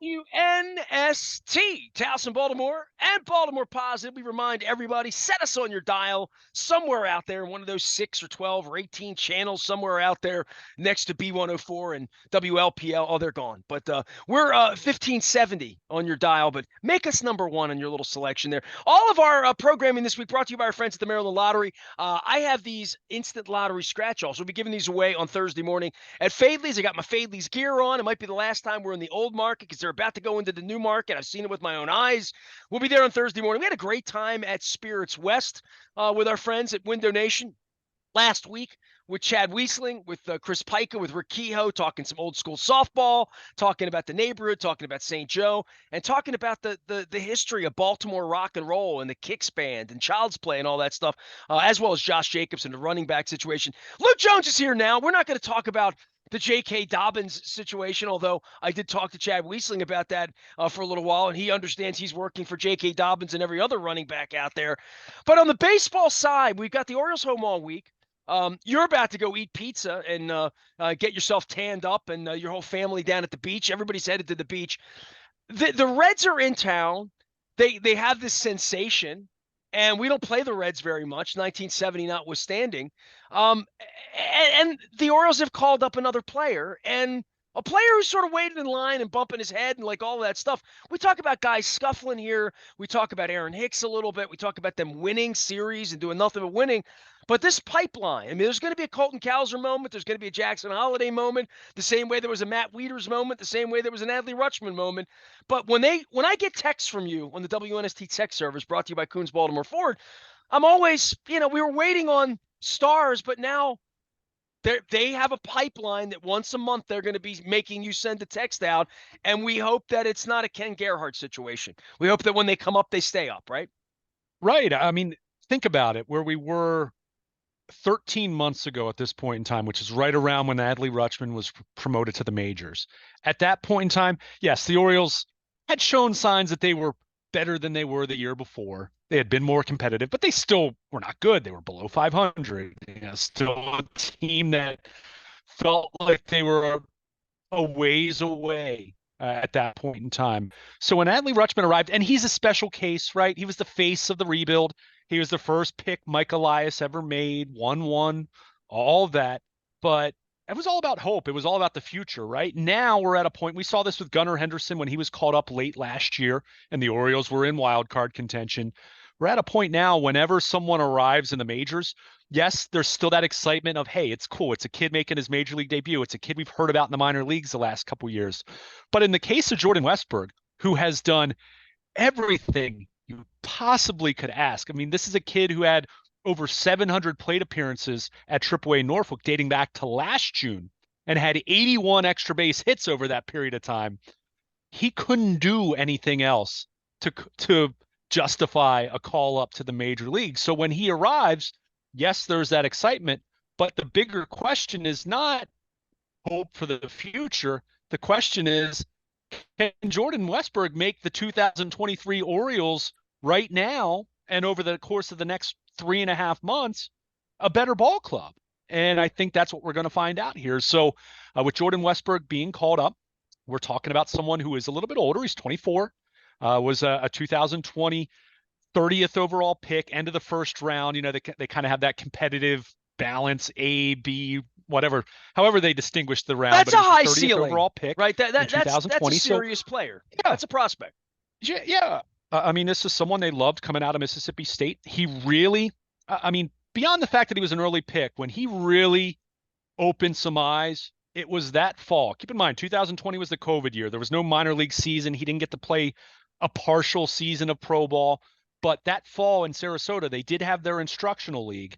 WNST, Towson, Baltimore, and Baltimore Positive. We remind everybody, set us on your dial somewhere out there, one of those 6 or 12 or 18 channels somewhere out there next to B104 and WLPL. Oh, they're gone. But we're 1570 on your dial, but make us number one on your little selection there. All of our programming this week brought to you by our friends at the Maryland Lottery. I have these instant lottery scratch-offs. We'll be giving these away on Thursday morning at Fadley's. I got my Fadley's gear on. It might be the last time we're in the old market because they're about to go into the new market. I've seen it with my own eyes. We'll be there on Thursday morning. We had a great time at Spirits West with our friends at Window Nation last week with Chad Wiesling, with Chris Pica, with Rick Kehoe, talking some old school softball, talking about the neighborhood, talking about St. Joe, and talking about the history of Baltimore rock and roll and the Kicks band and Child's Play and all that stuff, as well as Josh Jacobs and the running back situation. Luke Jones is here now. We're not going to talk about the J.K. Dobbins situation, although I did talk to Chad Wiesling about that for a little while, and he understands he's working for J.K. Dobbins and every other running back out there. But on the baseball side, we've got the Orioles home all week. You're about to go eat pizza and get yourself tanned up and your whole family down at the beach. Everybody's headed to the beach. The Reds are in town. They have this sensation, and we don't play the Reds very much, 1970 notwithstanding. And the Orioles have called up another player, and a player who's sort of waited in line and bumping his head and like all that stuff. We talk about guys scuffling here. We talk about Aaron Hicks a little bit. We talk about them winning series and doing nothing but winning. But this pipeline, I mean, there's going to be a Colton Cowser moment. There's going to be a Jackson Holiday moment, the same way there was a Matt Wieters moment, the same way there was an Adley Rutschman moment. But when I get texts from you on the WNST text service brought to you by Coons Baltimore Ford, I'm always, we were waiting on stars, but now they have a pipeline that once a month they're going to be making you send a text out, and we hope that it's not a Ken Gerhardt situation. We hope that when they come up, they stay up, right? Right. I mean, think about it, where we were 13 months ago at this point in time, which is right around when Adley Rutschman was promoted to the majors. At that point in time, yes, the Orioles had shown signs that they were better than they were the year before. They had been more competitive, but they still were not good. They were below 500. Still a team that felt like they were a ways away at that point in time. So when Adley Rutschman arrived, and he's a special case, right? He was the face of the rebuild. He was the first pick Mike Elias ever made, 1-1, all of that. But it was all about hope. It was all about the future, right? Now we're at a point, we saw this with Gunnar Henderson when he was called up late last year and the Orioles were in wild card contention. We're at a point now, whenever someone arrives in the majors, yes, there's still that excitement of, hey, it's cool. It's a kid making his major league debut. It's a kid we've heard about in the minor leagues the last couple of years. But in the case of Jordan Westburg, who has done everything you possibly could ask. I mean, this is a kid who had over 700 plate appearances at AAA Norfolk dating back to last June and had 81 extra base hits over that period of time. He couldn't do anything else to justify a call up to the major league. So when he arrives, yes, there's that excitement, but the bigger question is not hope for the future. The question is, can Jordan Westberg make the 2023 Orioles right now and over the course of the next 3.5 months a better ball club? And I think that's what we're going to find out here. So with Jordan Westberg being called up, we're talking about someone who is a little bit older. He's 24, was a 2020 30th overall pick, end of the first round. They kind of have that competitive balance, A, B, whatever, however they distinguish the round. That's a high ceiling overall pick, right? That's a serious player. Yeah, that's a prospect. Yeah. I mean, this is someone they loved coming out of Mississippi State. He really, I mean, beyond the fact that he was an early pick, when he really opened some eyes, it was that fall. Keep in mind, 2020 was the COVID year. There was no minor league season. He didn't get to play a partial season of pro ball. But that fall in Sarasota, they did have their instructional league.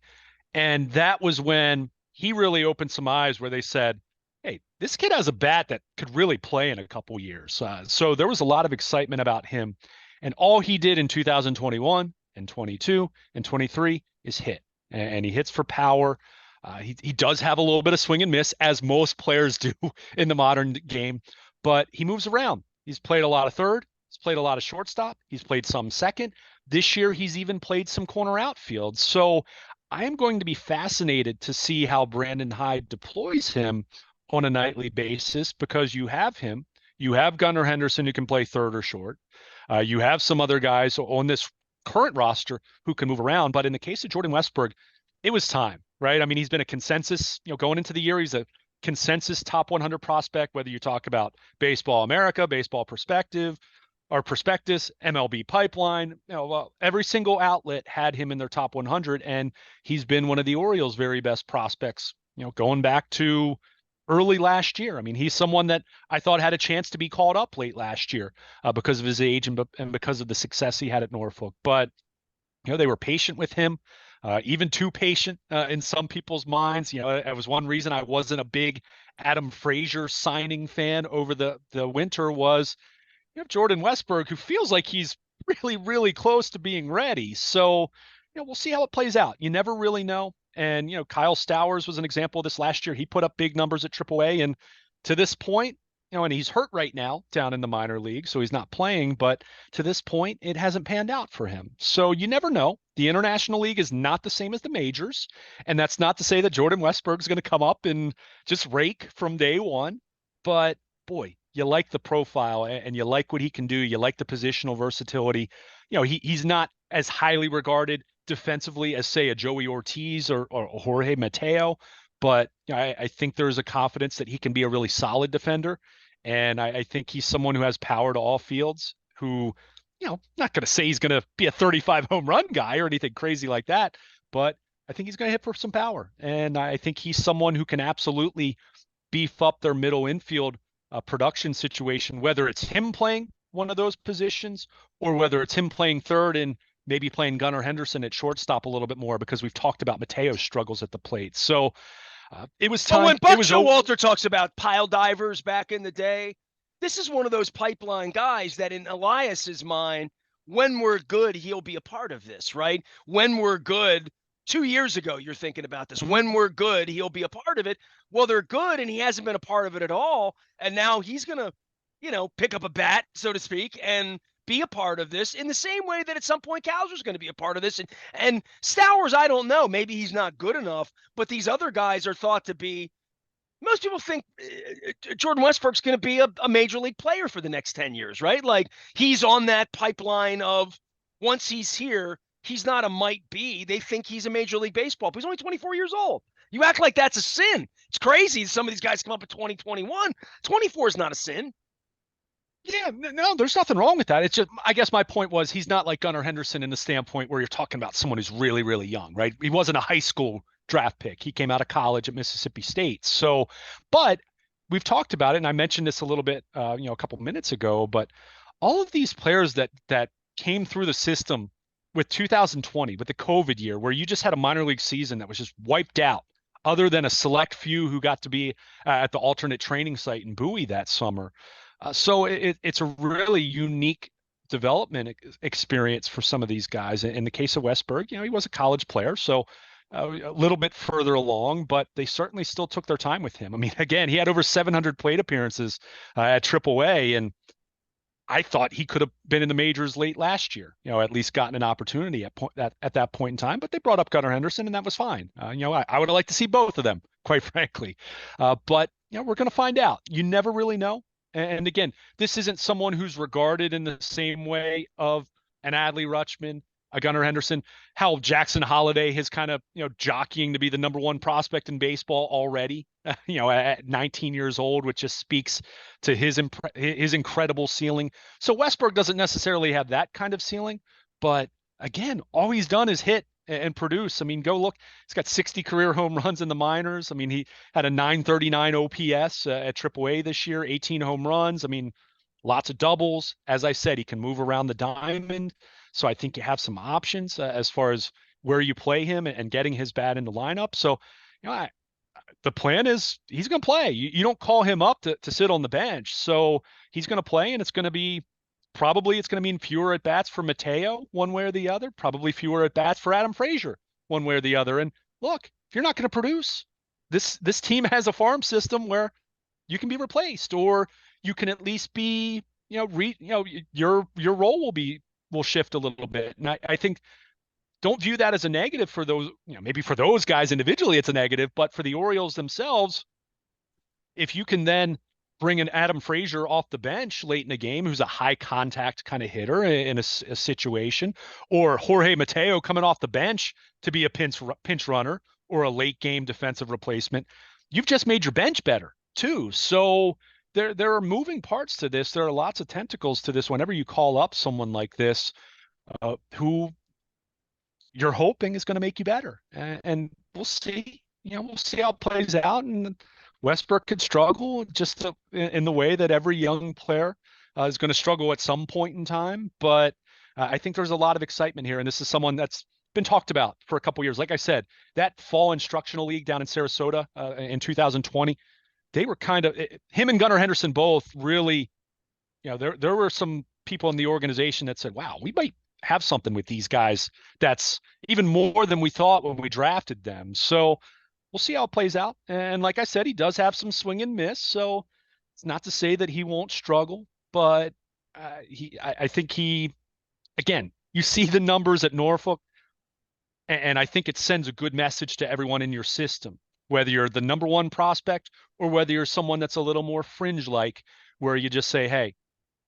And that was when he really opened some eyes where they said, hey, this kid has a bat that could really play in a couple years. So there was a lot of excitement about him. And all he did in 2021 and 22 and 23 is hit. And he hits for power. He does have a little bit of swing and miss, as most players do in the modern game. But he moves around. He's played a lot of third. He's played a lot of shortstop. He's played some second. This year, he's even played some corner outfield. So I am going to be fascinated to see how Brandon Hyde deploys him on a nightly basis, because you have him You have Gunnar Henderson who can play third or short. You have some other guys on this current roster who can move around. But in the case of Jordan Westberg, it was time, right? I mean, he's been a consensus, going into the year, he's a consensus top 100 prospect, whether you talk about Baseball America, Baseball Perspective, or Prospectus, MLB Pipeline. Well, every single outlet had him in their top 100, and he's been one of the Orioles' very best prospects, going back to early last year. I mean, he's someone that I thought had a chance to be called up late last year because of his age and because of the success he had at Norfolk. But they were patient with him, even too patient in some people's minds. It was one reason I wasn't a big Adam Frazier signing fan over the winter was you have Jordan Westburg, who feels like he's really, really close to being ready. So, we'll see how it plays out. You never really know. And, Kyle Stowers was an example of this last year. He put up big numbers at AAA. And to this point, and he's hurt right now down in the minor league, so he's not playing. But to this point, it hasn't panned out for him. So you never know. The International League is not the same as the majors. And that's not to say that Jordan Westburg is going to come up and just rake from day one. But boy, you like the profile and you like what he can do. You like the positional versatility. He's not as highly regarded defensively as, say, a Joey Ortiz or Jorge Mateo, but I think there's a confidence that he can be a really solid defender. And I think he's someone who has power to all fields, who, not going to say he's going to be a 35 home run guy or anything crazy like that, but I think he's going to hit for some power. And I think he's someone who can absolutely beef up their middle infield production situation, whether it's him playing one of those positions or whether it's him playing third and maybe playing Gunnar Henderson at shortstop a little bit more, because we've talked about Mateo's struggles at the plate. So it was time. But when Buck Showalter talks about pile divers back in the day, this is one of those pipeline guys that in Elias's mind, when we're good, he'll be a part of this, right? When we're good, 2 years ago, you're thinking about this. When we're good, he'll be a part of it. Well, they're good, and he hasn't been a part of it at all. And now he's going to, pick up a bat, so to speak, and be a part of this in the same way that at some point Cowser's going to be a part of this. And Stowers, I don't know. Maybe he's not good enough, but these other guys are thought to be. Most people think Jordan Westberg's going to be a major league player for the next 10 years, right? Like he's on that pipeline of once he's here, he's not a might be. They think he's a major league baseball, but he's only 24 years old. You act like that's a sin. It's crazy. Some of these guys come up at 2021. 24 is not a sin. Yeah, no, there's nothing wrong with that. It's just, I guess my point was he's not like Gunnar Henderson in the standpoint where you're talking about someone who's really, really young, right? He wasn't a high school draft pick. He came out of college at Mississippi State. So, but we've talked about it, and I mentioned this a little bit, a couple minutes ago, but all of these players that came through the system with 2020, with the COVID year, where you just had a minor league season that was just wiped out, other than a select few who got to be at the alternate training site in Bowie that summer. So it's a really unique development experience for some of these guys. In the case of Westberg, he was a college player, so a little bit further along, but they certainly still took their time with him. I mean, again, he had over 700 plate appearances at AAA, and I thought he could have been in the majors late last year, at least gotten an opportunity at that point in time. But they brought up Gunnar Henderson, and that was fine. I would have liked to see both of them, quite frankly. But we're going to find out. You never really know. And again, this isn't someone who's regarded in the same way of an Adley Rutschman, a Gunnar Henderson, how Jackson Holliday has kind of, jockeying to be the number one prospect in baseball already, at 19 years old, which just speaks to his incredible ceiling. So Westberg doesn't necessarily have that kind of ceiling, but again, all he's done is hit and produce. I mean, go look. He's got 60 career home runs in the minors. I mean, he had a 939 OPS at AAA this year, 18 home runs. I mean, lots of doubles. As I said, he can move around the diamond. So I think you have some options as far as where you play him and getting his bat in the lineup. So, the plan is he's going to play. You don't call him up to sit on the bench. So he's going to play, and it's going to mean fewer at bats for Mateo one way or the other, probably fewer at bats for Adam Frazier one way or the other. And look, if you're not going to produce, this team has a farm system where you can be replaced, or you can at least be, your role will shift a little bit. And I think don't view that as a negative for those, maybe for those guys individually, it's a negative, but for the Orioles themselves, if you can then bringing Adam Frazier off the bench late in the game, who's a high contact kind of hitter in a situation, or Jorge Mateo coming off the bench to be a pinch runner or a late game defensive replacement, you've just made your bench better too. So there are moving parts to this. There are lots of tentacles to this. Whenever you call up someone like this, who you're hoping is going to make you better, and we'll see. We'll see how it plays out. And Westberg could struggle just in the way that every young player is going to struggle at some point in time. But I think there's a lot of excitement here, and this is someone that's been talked about for a couple years. Like I said, that fall instructional league down in Sarasota in 2020, they were kind of him and Gunnar Henderson both really. There were some people in the organization that said, "Wow, we might have something with these guys that's even more than we thought when we drafted them." So we'll see how it plays out. And like I said, he does have some swing and miss. So it's not to say that he won't struggle, but I think again, you see the numbers at Norfolk, and I think it sends a good message to everyone in your system, whether you're the number one prospect or whether you're someone that's a little more fringe-like, where you just say, hey,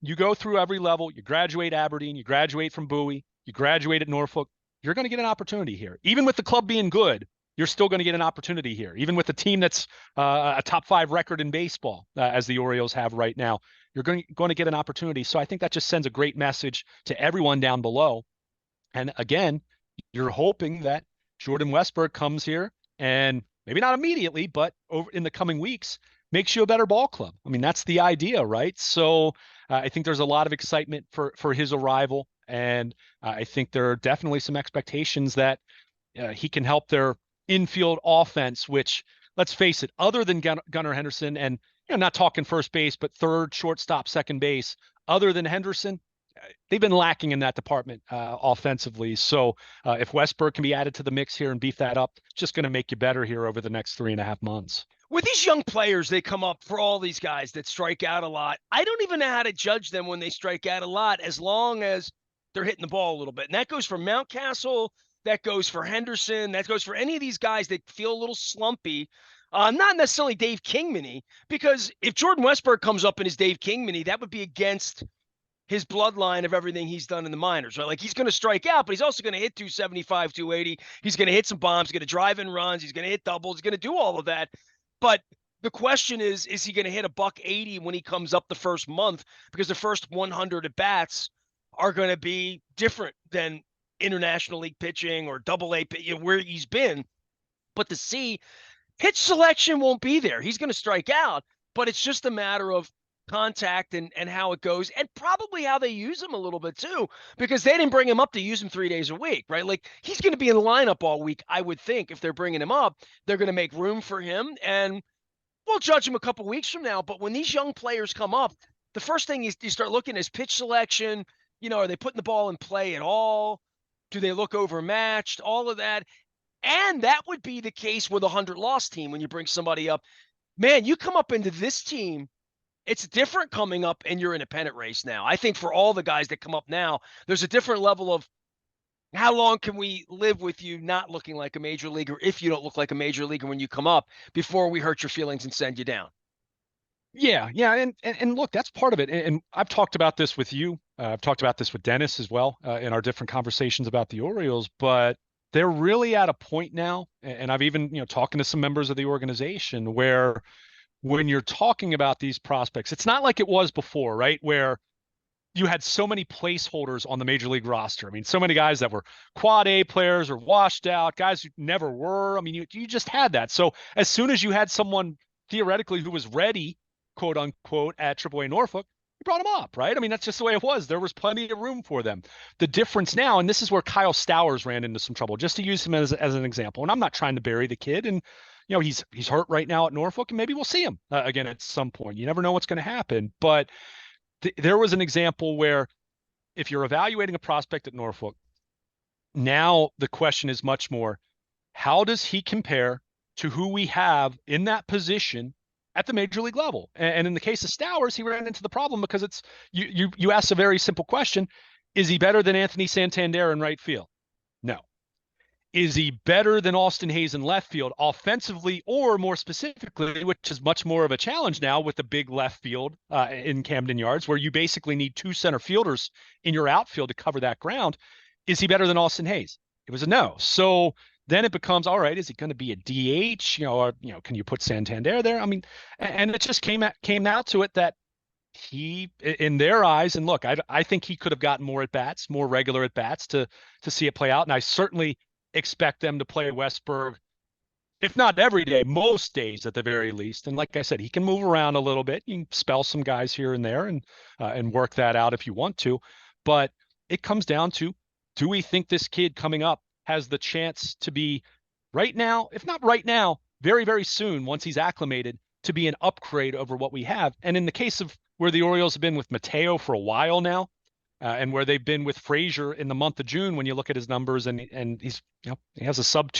you go through every level, you graduate Aberdeen, you graduate from Bowie, you graduate at Norfolk, you're going to get an opportunity here. Even with the club being good, you're still going to get an opportunity here. Even with the team that's a top 5 record in baseball, as the Orioles have right now, you're going to get an opportunity. So I think that just sends a great message to everyone down below. And again, you're hoping that Jordan Westburg comes here and maybe not immediately, but over in the coming weeks, makes you a better ball club. I mean, that's the idea, right? So I think there's a lot of excitement for his arrival. And I think there are definitely some expectations that he can help their infield offense, which, let's face it, other than Gunnar Henderson, and not talking first base, but third, shortstop, second base, other than Henderson, they've been lacking in that department offensively. So if Westberg can be added to the mix here and beef that up, it's just going to make you better here over the next 3.5 months. With these young players, they come up for all these guys that strike out a lot. I don't even know how to judge them when they strike out a lot, as long as they're hitting the ball a little bit. And that goes for Mountcastle, that goes for Henderson, that goes for any of these guys that feel a little slumpy. Not necessarily Dave Kingman-y, because if Jordan Westberg comes up and is Dave Kingman-y, that would be against his bloodline of everything he's done in the minors, right? Like, he's going to strike out, but he's also going to hit 275, 280. He's going to hit some bombs, he's going to drive in runs, he's going to hit doubles, he's going to do all of that. But the question is he going to hit a $180 when he comes up the first month? Because the first 100 at bats are going to be different than international league pitching or AA, where he's been. But the C, pitch selection won't be there. He's going to strike out, but it's just a matter of contact and how it goes, and probably how they use him a little bit too, because they didn't bring him up to use him 3 days a week, right? Like, he's going to be in the lineup all week. I would think if they're bringing him up, they're going to make room for him, and we'll judge him a couple weeks from now. But when these young players come up, the first thing is you start looking is pitch selection. Are they putting the ball in play at all? Do they look overmatched? All of that. And that would be the case with a 100-loss team when you bring somebody up. Man, you come up into this team, it's different coming up, and you're in a pennant race now. I think for all the guys that come up now, there's a different level of how long can we live with you not looking like a major leaguer if you don't look like a major leaguer when you come up, before we hurt your feelings and send you down. Yeah. And look, that's part of it. And I've talked about this with you. I've talked about this with Dennis as well in our different conversations about the Orioles, but they're really at a point now. And I've even, talking to some members of the organization, where when you're talking about these prospects, it's not like it was before, right? Where you had so many placeholders on the major league roster. I mean, so many guys that were quad A players or washed out, guys who never were. I mean, you just had that. So as soon as you had someone theoretically who was ready, quote unquote, at AAA Norfolk, you brought them up, right? I mean, that's just the way it was. There was plenty of room for them. The difference now, and this is where Kyle Stowers ran into some trouble, just to use him as an example. And I'm not trying to bury the kid, and he's hurt right now at Norfolk, and maybe we'll see him again at some point. You never know what's going to happen. But there was an example where, if you're evaluating a prospect at Norfolk, now the question is much more, how does he compare to who we have in that position at the major league level? And in the case of Stowers, he ran into the problem because it's you asked a very simple question: is he better than Anthony Santander in right field? No. Is he better than Austin Hayes in left field offensively, or more specifically, which is much more of a challenge now with the big left field in Camden Yards, where you basically need 2 center fielders in your outfield to cover that ground? Is he better than Austin Hayes? It was a no. So then it becomes, all right, is he going to be a DH? Or can you put Santander there? I mean, and it just came out to it that he, in their eyes, and look, I think he could have gotten more at bats, more regular at bats to see it play out. And I certainly expect them to play Westberg, if not every day, most days at the very least. And like I said, he can move around a little bit. You can spell some guys here and there and work that out if you want to. But it comes down to, do we think this kid coming up has the chance to be right now, if not right now, very, very soon, once he's acclimated, to be an upgrade over what we have? And in the case of where the Orioles have been with Mateo for a while now, and where they've been with Frazier in the month of June, when you look at his numbers, and he's, he has a sub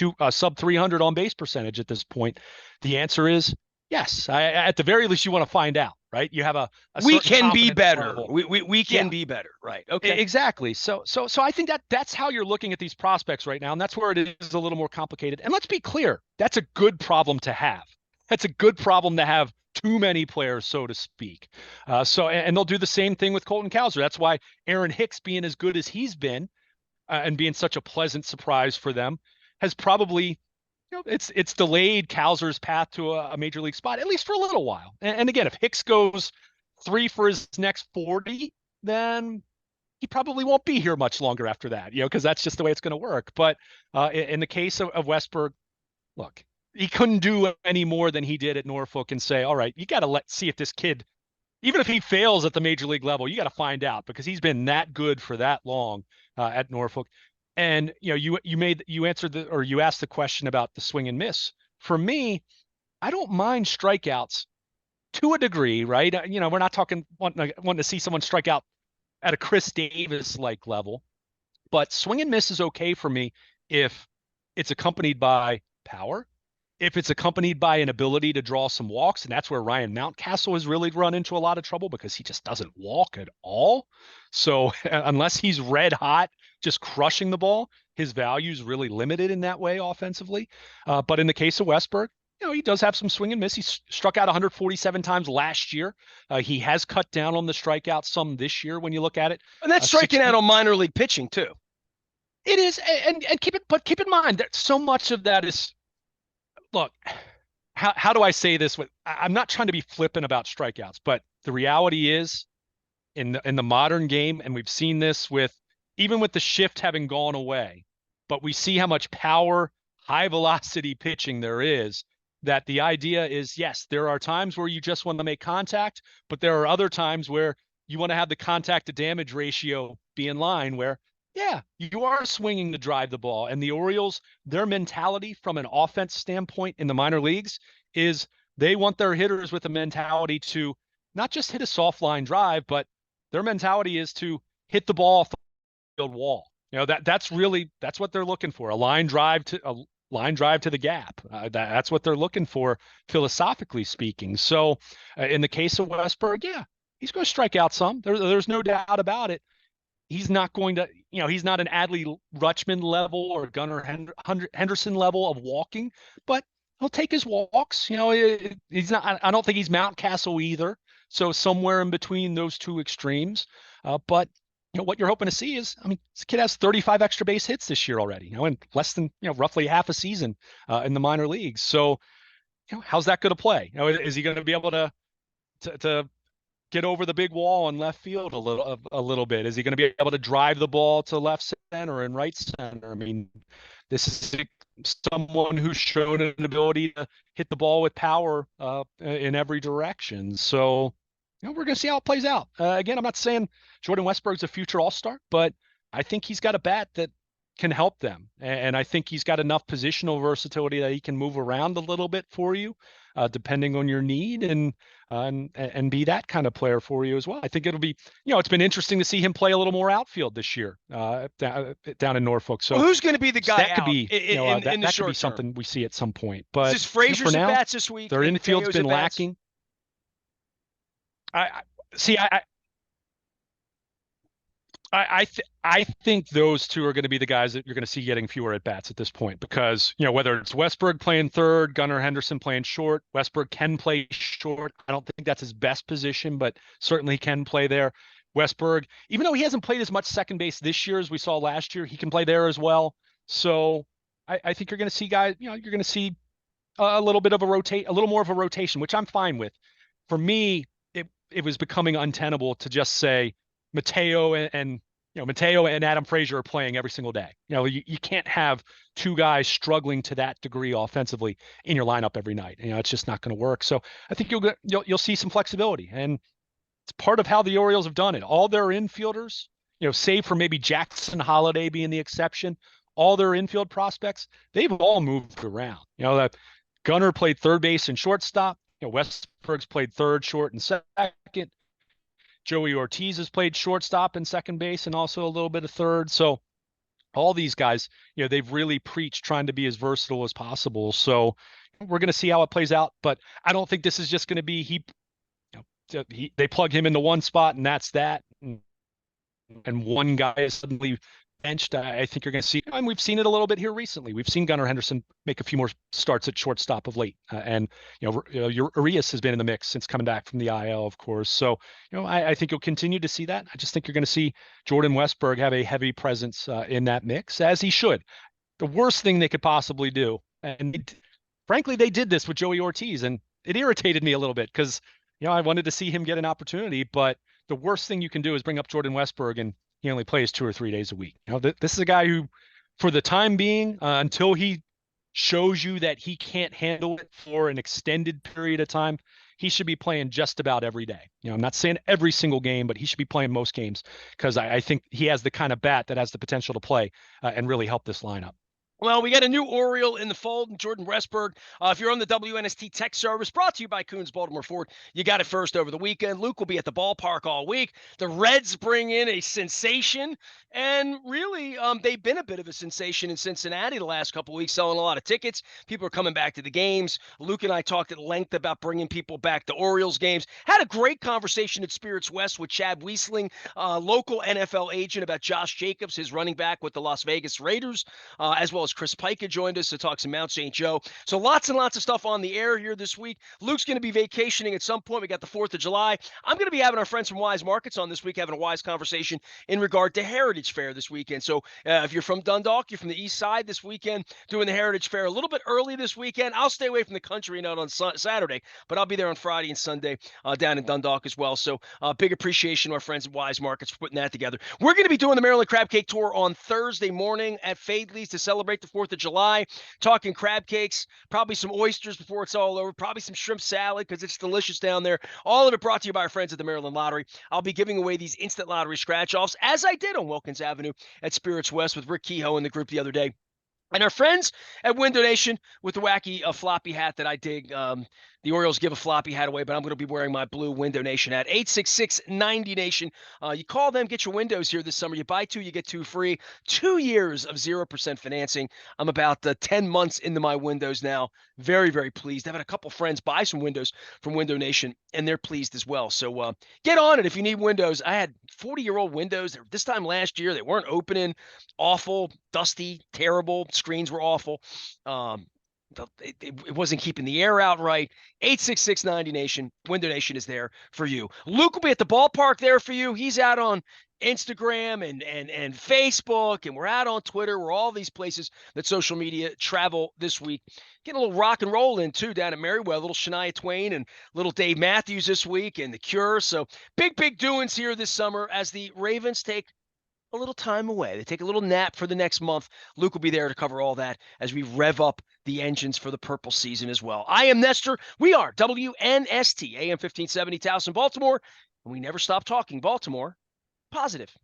300 on base percentage at this point. The answer is yes. At the very least, you want to find out, right? You have a we can be better. level. We can be better, right? Okay, exactly. So I think that's how you're looking at these prospects right now, and that's where it is a little more complicated. And let's be clear, that's a good problem to have. That's a good problem to have too many players, so to speak. And they'll do the same thing with Colton Cowser. That's why Aaron Hicks, being as good as he's been, and being such a pleasant surprise for them, has probably, it's delayed Cowser's path to a major league spot, at least for a little while. And again, if Hicks goes 3 for his next 40, then he probably won't be here much longer after that, because that's just the way it's going to work. But in the case of Westberg, look, he couldn't do any more than he did at Norfolk and say, all right, you got to see if this kid, even if he fails at the major league level, you got to find out, because he's been that good for that long at Norfolk. And, you asked the question about the swing and miss. For me, I don't mind strikeouts to a degree, right? We're not talking wanting to see someone strike out at a Chris Davis-like level, but swing and miss is okay for me if it's accompanied by power, if it's accompanied by an ability to draw some walks. And that's where Ryan Mountcastle has really run into a lot of trouble, because he just doesn't walk at all. So unless he's red hot, just crushing the ball, his value is really limited in that way offensively. But in the case of Westberg, he does have some swing and miss. He struck out 147 times last year. He has cut down on the strikeout some this year when you look at it. And that's striking out on minor league pitching too. It is. And keep in mind that so much of that is, look, how do I say this? I'm not trying to be flippant about strikeouts, but the reality is, in the modern game, and we've seen this even with the shift having gone away, but we see how much power, high velocity pitching there is, that the idea is, yes, there are times where you just want to make contact, but there are other times where you want to have the contact to damage ratio be in line, where, yeah, you are swinging to drive the ball. And the Orioles, their mentality from an offense standpoint in the minor leagues is they want their hitters with a mentality to not just hit a soft line drive, but their mentality is to hit the ball off the field wall. That's what they're looking for, a line drive to the gap. That's what they're looking for, philosophically speaking. So in the case of Westberg, yeah, he's going to strike out some. There's no doubt about it. He's not going to, he's not an Adley Rutschman level or Gunnar Henderson level of walking, but he'll take his walks. He's not, I don't think he's Mountcastle either. So somewhere in between those two extremes. But what you're hoping to see is, this kid has 35 extra base hits this year already, in less than, roughly half a season in the minor leagues. So, how's that going to play? Is he going to be able to get over the big wall in left field a little bit? Is he going to be able to drive the ball to left center and right center? This is someone who's shown an ability to hit the ball with power in every direction. So, we're going to see how it plays out. Again, I'm not saying Jordan Westburg's a future all-star, but I think he's got a bat that can help them. And I think he's got enough positional versatility that he can move around a little bit for you, depending on your need, and be that kind of player for you as well. I think it'll be, it's been interesting to see him play a little more outfield this year down in Norfolk. So who's going to be the guy that could be, in the short term? Something we see at some point. But is this Frazier's at bats this week? Their infield's been lacking. I think those two are going to be the guys that you're going to see getting fewer at bats at this point because, whether it's Westberg playing third, Gunnar Henderson playing short, Westberg can play short. I don't think that's his best position, but certainly can play there. Westberg, even though he hasn't played as much second base this year as we saw last year, he can play there as well. So I think you're going to see guys, you're going to see a little bit of a little more of a rotation, which I'm fine with. For me, it was becoming untenable to just say Mateo and Adam Frazier are playing every single day. You can't have two guys struggling to that degree offensively in your lineup every night. It's just not going to work. So I think you'll see some flexibility, and it's part of how the Orioles have done it. All their infielders, save for maybe Jackson Holiday being the exception, all their infield prospects, they've all moved around. That Gunnar played third base and shortstop. Westberg's played third, short, and second. Joey Ortiz has played shortstop and second base and also a little bit of third. So all these guys, they've really preached trying to be as versatile as possible. So we're going to see how it plays out. But I don't think this is just going to be they plug him into one spot and that's that. And one guy is suddenly benched. I think you're going to see, and we've seen it a little bit here recently. We've seen Gunnar Henderson make a few more starts at shortstop of late. Your Arias has been in the mix since coming back from the IL, of course. So, I think you'll continue to see that. I just think you're going to see Jordan Westburg have a heavy presence in that mix, as he should. The worst thing they could possibly do, and frankly, they did this with Joey Ortiz, and it irritated me a little bit because, I wanted to see him get an opportunity, but the worst thing you can do is bring up Jordan Westburg and he only plays 2 or 3 days a week. This is a guy who, for the time being, until he shows you that he can't handle it for an extended period of time, he should be playing just about every day. I'm not saying every single game, but he should be playing most games because I think he has the kind of bat that has the potential to play and really help this lineup. Well, we got a new Oriole in the fold, Jordan Westburg. If you're on the WNST tech service, brought to you by Coons Baltimore Ford, you got it first over the weekend. Luke will be at the ballpark all week. The Reds bring in a sensation, and really, they've been a bit of a sensation in Cincinnati the last couple of weeks, selling a lot of tickets. People are coming back to the games. Luke and I talked at length about bringing people back to Orioles games. Had a great conversation at Spirits West with Chad Wiesling, local NFL agent, about Josh Jacobs, his running back with the Las Vegas Raiders, as well as Chris Pica joined us to talk some Mount St. Joe. So lots and lots of stuff on the air here this week. Luke's going to be vacationing at some point. We got the 4th of July. I'm going to be having our friends from Wise Markets on this week, having a Wise conversation in regard to Heritage Fair this weekend. So if you're from Dundalk, you're from the east side this weekend, doing the Heritage Fair a little bit early this weekend. I'll stay away from the country and out on Saturday, but I'll be there on Friday and Sunday down in Dundalk as well. So big appreciation to our friends at Wise Markets for putting that together. We're going to be doing the Maryland Crab Cake Tour on Thursday morning at Fadley's to celebrate the 4th of July, talking crab cakes, probably some oysters before it's all over, probably some shrimp salad because it's delicious down there. All of it brought to you by our friends at the Maryland Lottery. I'll be giving away these instant lottery scratch-offs, as I did on Wilkins Avenue at Spirits West with Rick Kehoe and the group the other day. And our friends at Window Nation with the wacky floppy hat that I dig. The Orioles give a floppy hat away, but I'm going to be wearing my blue Window Nation hat. 866-90-NATION. You call them, get your windows here this summer. You buy 2, you get 2 free. 2 years of 0% financing. I'm about 10 months into my windows now. Very, very pleased. I've had a couple friends buy some windows from Window Nation, and they're pleased as well. So get on it if you need windows. I had 40-year-old windows. This time last year, they weren't opening. Awful, dusty, terrible. Screens were awful. It wasn't keeping the air out right. 866-90-NATION. Window Nation is there for you. Luke will be at the ballpark there for you. He's out on Instagram and Facebook, and we're out on Twitter. We're all these places that social media travel this week. Getting a little rock and roll in, too, down at Merriwell. A little Shania Twain and little Dave Matthews this week and The Cure. So big doings here this summer as the Ravens take a little time away. They take a little nap for the next month. Luke will be there to cover all that as we rev up the engines for the purple season as well. I am Nestor. We are WNST, AM 1570, Towson, Baltimore, and we never stop talking Baltimore positive.